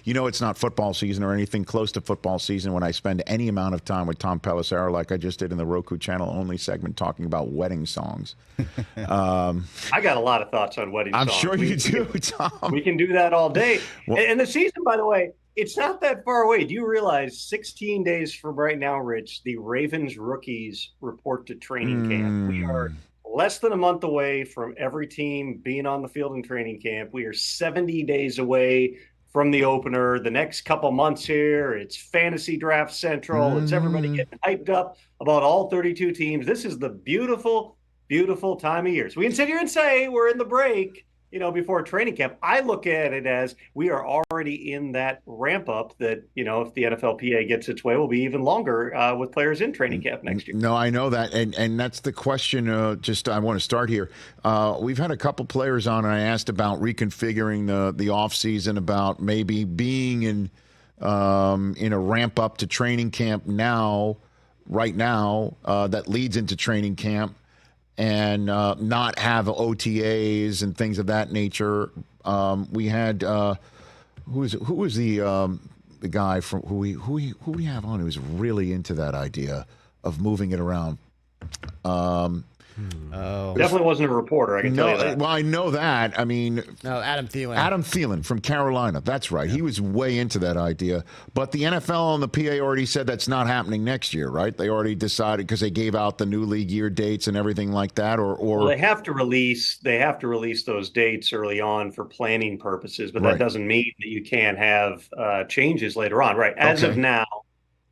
it's not football season or anything close to football season when I spend any amount of time with Tom Pelissero like I just did in the Roku channel only segment talking about wedding songs. I got a lot of thoughts on wedding I'm songs. sure you do, Tom. We can do that all day. Well, And the season, by the way, it's not that far away. Do you realize 16 days from right now, Rich, the Ravens rookies report to training camp? We are less than a month away from every team being on the field in training camp. We are 70 days away from the opener. The next couple months here, it's fantasy draft central. It's everybody getting hyped up about all 32 teams. This is the beautiful, beautiful time of year. So we can sit here and say we're in the break, before training camp. I look at it as we are already in that ramp up that, if the NFLPA gets its way, will be even longer with players in training camp next year. No, I know that. And that's the question. I want to start here. We've had a couple players on, and I asked about reconfiguring the offseason, about maybe being in a ramp up to training camp right now, that leads into training camp, and not have OTAs and things of that nature. We had who was the guy from who we have on who's really into that idea of moving it around. Definitely wasn't a reporter, I can tell you that. Well, I know that. I mean, no, Adam Thielen. Adam Thielen from Carolina. That's right. Yeah. He was way into that idea. But the NFL and the PA already said that's not happening next year, right? They already decided because they gave out the new league year dates and everything like that. Well, they have to release those dates early on for planning purposes, but that doesn't mean that you can't have changes later on, right? As of now,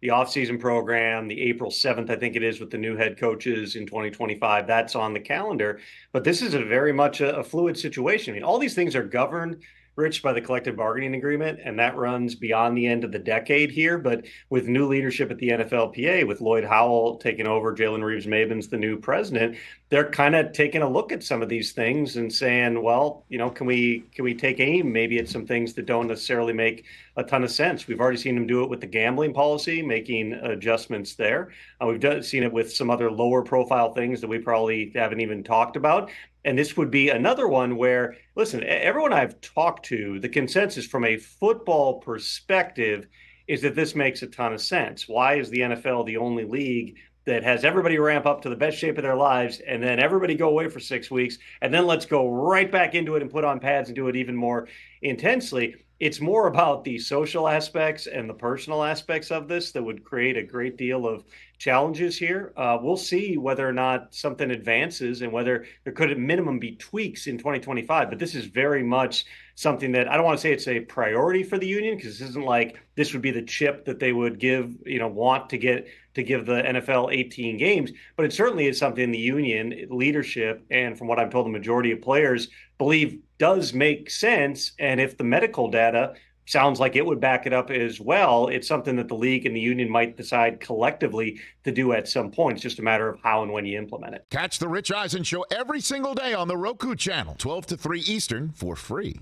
the offseason program, the April 7th, I think it is, with the new head coaches in 2025, that's on the calendar. But this is very much a fluid situation. I mean, all these things are governed, Rich, by the collective bargaining agreement, and that runs beyond the end of the decade here. But with new leadership at the NFLPA, with Lloyd Howell taking over, Jalen Reeves-Maybin's the new president, they're kind of taking a look at some of these things and saying, well, can we take aim maybe at some things that don't necessarily make a ton of sense. We've already seen them do it with the gambling policy, making adjustments there. We've seen it with some other lower profile things that we probably haven't even talked about. And this would be another one where, listen, everyone I've talked to, the consensus from a football perspective is that this makes a ton of sense. Why is the NFL the only league that has everybody ramp up to the best shape of their lives and then everybody go away for 6 weeks and then let's go right back into it and put on pads and do it even more intensely? It's more about the social aspects and the personal aspects of this that would create a great deal of challenges here. We'll see whether or not something advances and whether there could at minimum be tweaks in 2025. But this is very much something that I don't want to say it's a priority for the union, because this isn't like this would be the chip that they would want to give the NFL 18 games. But it certainly is something the union leadership, and from what I'm told, the majority of players believe does make sense. And if the medical data sounds like it would back it up as well, it's something that the league and the union might decide collectively to do at some point. It's just a matter of how and when you implement it. Catch the Rich Eisen Show every single day on the Roku channel, 12 to 3 Eastern, for free.